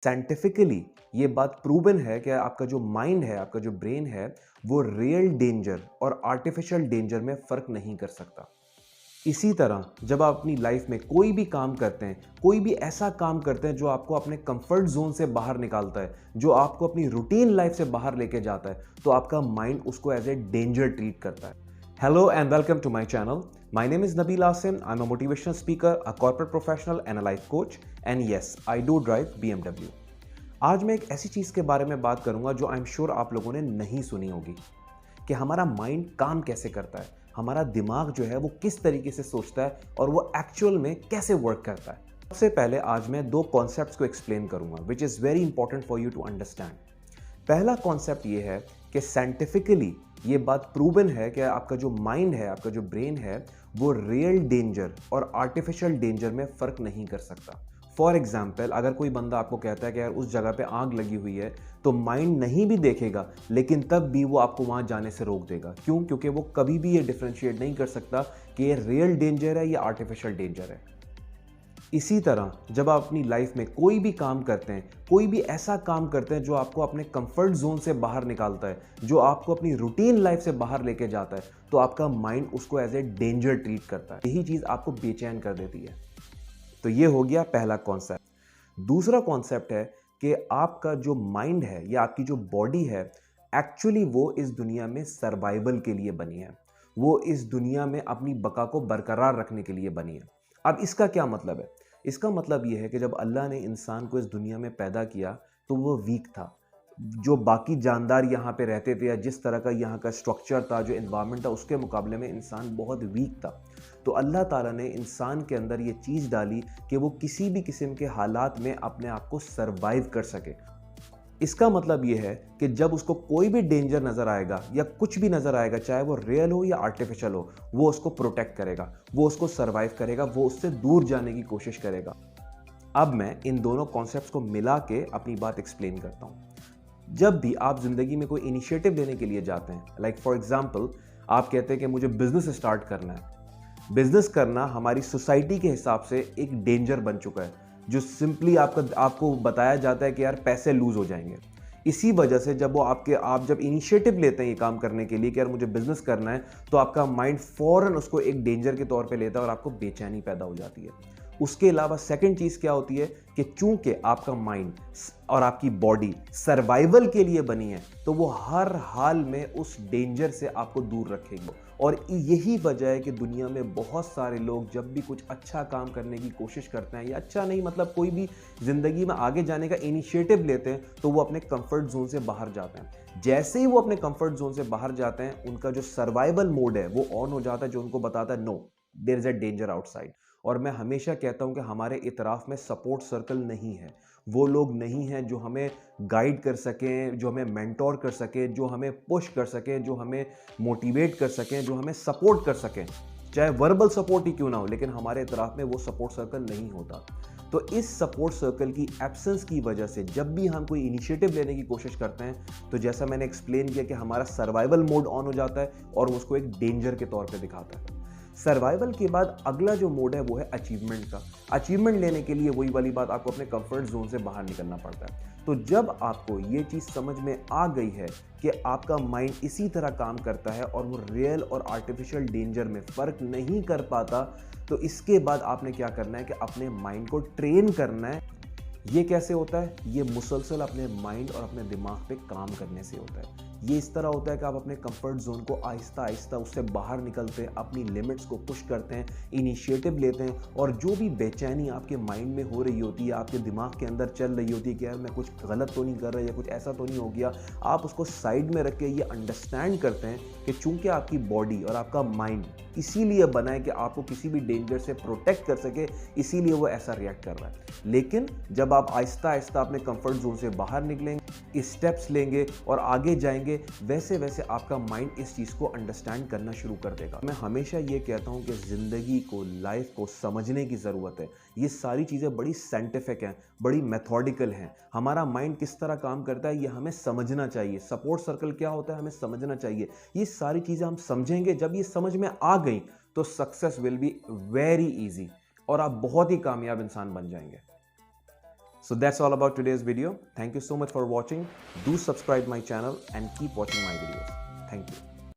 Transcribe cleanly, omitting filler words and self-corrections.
Scientifically ये बात proven है कि आपका जो माइंड है, आपका जो ब्रेन है, वो रियल डेंजर और आर्टिफिशियल डेंजर में फ़र्क नहीं कर सकता। इसी तरह जब आप अपनी लाइफ में कोई भी काम करते हैं, कोई भी ऐसा काम करते हैं जो आपको अपने कंफर्ट ज़ोन से बाहर निकालता है, जो आपको अपनी रूटीन लाइफ से बाहर लेके जाता है, तो आपका माइंड उसको एज़ ए डेंजर ट्रीट करता है। Hello and welcome to my channel. My name is Nabil Asim. I'm a motivational speaker, a corporate professional and a life coach. And yes, I do drive BMW. आज मैं एक ऐसी चीज़ के बारे में बात करूंगा जो आई एम श्योर आप लोगों ने नहीं सुनी होगी कि हमारा माइंड काम कैसे करता है, हमारा दिमाग जो है वो किस तरीके से सोचता है और वो एक्चुअल में कैसे वर्क करता है। सबसे पहले आज मैं दो कॉन्सेप्ट्स को एक्सप्लेन करूंगा which is very important for you to understand. पहला कॉन्सेप्ट ये है कि साइंटिफिकली ये बात प्रूवन है कि आपका जो माइंड है, आपका जो ब्रेन है, वो रियल डेंजर और आर्टिफिशियल डेंजर में फ़र्क नहीं कर सकता। फॉर एग्जाम्पल, अगर कोई बंदा आपको कहता है कि यार उस जगह पे आग लगी हुई है, तो माइंड नहीं भी देखेगा लेकिन तब भी वो आपको वहाँ जाने से रोक देगा। क्यों? क्योंकि वो कभी भी ये डिफ्रेंशिएट नहीं कर सकता कि ये रियल डेंजर है या आर्टिफिशियल डेंजर है। इसी तरह जब आप अपनी लाइफ में कोई भी काम करते हैं, कोई भी ऐसा काम करते हैं जो आपको अपने कंफर्ट जोन से बाहर निकालता है, जो आपको अपनी रूटीन लाइफ से बाहर लेके जाता है, तो आपका माइंड उसको एज ए डेंजर ट्रीट करता है। यही चीज़ आपको बेचैन कर देती है। तो ये हो गया पहला कॉन्सेप्ट। दूसरा कॉन्सेप्ट है कि आपका जो माइंड है या आपकी जो बॉडी है, एक्चुअली वो इस दुनिया में सर्वाइवल के लिए बनी है। वो इस दुनिया में अपनी बका को बरकरार रखने के लिए बनी है। अब इसका क्या मतलब है? इसका मतलब ये है कि जब अल्लाह ने इंसान को इस दुनिया में पैदा किया तो वो वीक था। जो बाकी जानदार यहाँ पे रहते थे या जिस तरह का यहाँ का स्ट्रक्चर था, जो एनवायरनमेंट था, उसके मुकाबले में इंसान बहुत वीक था। तो अल्लाह ताला ने इंसान के अंदर ये चीज़ डाली कि वो किसी भी किस्म के हालात में अपने आप को सर्वाइव कर सके। इसका मतलब ये है कि जब उसको कोई भी डेंजर नज़र आएगा या कुछ भी नज़र आएगा, चाहे वो रियल हो या आर्टिफिशियल हो, वो उसको प्रोटेक्ट करेगा, वो उसको सर्वाइव करेगा, वो उससे दूर जाने की कोशिश करेगा। अब मैं इन दोनों कॉन्सेप्ट्स को मिला के अपनी बात एक्सप्लेन करता हूँ। जब भी आप ज़िंदगी में कोई इनिशिएटिव लेने के लिए जाते हैं, लाइक फॉर एग्जाम्पल आप कहते हैं कि मुझे बिजनेस स्टार्ट करना है। बिजनेस करना हमारी सोसाइटी के हिसाब से एक डेंजर बन चुका है, जो सिंपली आपको बताया जाता है कि यार पैसे लूज हो जाएंगे। इसी वजह से जब आप जब इनिशिएटिव लेते हैं ये काम करने के लिए कि यार मुझे बिजनेस करना है, तो आपका माइंड फौरन उसको एक डेंजर के तौर पे लेता है और आपको बेचैनी पैदा हो जाती है। उसके अलावा सेकंड चीज़ क्या होती है कि चूंकि आपका माइंड और आपकी बॉडी सर्वाइवल के लिए बनी है, तो वो हर हाल में उस डेंजर से आपको दूर रखेगी। और यही वजह है कि दुनिया में बहुत सारे लोग जब भी कुछ अच्छा काम करने की कोशिश करते हैं, या अच्छा नहीं मतलब कोई भी ज़िंदगी में आगे जाने का इनिशिएटिव लेते हैं, तो वो अपने कंफर्ट जोन से बाहर जाते हैं। जैसे ही वो अपने कंफर्ट जोन से बाहर जाते हैं, उनका जो सर्वाइवल मोड है वो ऑन हो जाता है, जो उनको बताता है no, there is a danger outside. और मैं हमेशा कहता हूं कि हमारे इतराफ में सपोर्ट सर्कल नहीं है, वो लोग नहीं हैं जो हमें गाइड कर सकें, जो हमें मेंटोर कर सकें, जो हमें पुश कर सकें, जो हमें मोटिवेट कर सकें, जो हमें सपोर्ट कर सकें। चाहे वर्बल सपोर्ट ही क्यों ना हो, लेकिन हमारे इतराफ में वो सपोर्ट सर्कल नहीं होता। तो इस सपोर्ट सर्कल की एब्सेंस की वजह से जब भी हम कोई इनिशिएटिव लेने की कोशिश करते हैं, तो जैसा मैंने एक्सप्लेन किया कि हमारा सर्वाइवल मोड ऑन हो जाता है और उसको एक डेंजर के तौर पे दिखाता है। सर्वाइवल के बाद अगला जो मोड है वो है अचीवमेंट का। अचीवमेंट लेने के लिए वही वाली बात, आपको अपने कंफर्ट जोन से बाहर निकलना पड़ता है। तो जब आपको ये चीज़ समझ में आ गई है कि आपका माइंड इसी तरह काम करता है और वो रियल और आर्टिफिशियल डेंजर में फ़र्क नहीं कर पाता, तो इसके बाद आपने क्या करना है कि अपने माइंड को ट्रेन करना है। ये कैसे होता है? ये मुसलसल अपने माइंड और अपने दिमाग पे काम करने से होता है। ये इस तरह होता है कि आप अपने कंफर्ट जोन को आहिस्ता आहिस्ता उससे बाहर निकलते हैं, अपनी लिमिट्स को पुश करते हैं, इनिशिएटिव लेते हैं, और जो भी बेचैनी आपके माइंड में हो रही होती है, आपके दिमाग के अंदर चल रही होती है कि यार मैं कुछ गलत तो नहीं कर रहा या कुछ ऐसा तो नहीं हो गया, आप उसको साइड में रख के ये अंडरस्टैंड करते हैं कि चूंकि आपकी बॉडी और आपका माइंड इसीलिए बना है कि आपको किसी भी डेंजर से प्रोटेक्ट कर सके, इसीलिए वो ऐसा रिएक्ट कर रहा है। लेकिन जब आप आहिस्ता आहिस्ता अपने कंफर्ट जोन से बाहर निकलेंगे, स्टेप्स लेंगे और आगे जाएंगे, वैसे वैसे आपका माइंड इस चीज़ को अंडरस्टैंड करना शुरू कर देगा। मैं हमेशा ये कहता हूँ कि ज़िंदगी को, लाइफ को समझने की ज़रूरत है। ये सारी चीज़ें बड़ी साइंटिफिक हैं, बड़ी मेथोडिकल हैं। हमारा माइंड किस तरह काम करता है ये हमें समझना चाहिए। सपोर्ट सर्कल क्या होता है हमें समझना चाहिए। ये सारी चीज़ें हम समझेंगे, जब ये समझ में आ गई तो success will be very easy और आप बहुत ही कामयाब इंसान बन जाएंगे। So that's all about today's video. Thank you so much for watching. Do subscribe my channel and keep watching my videos. Thank you.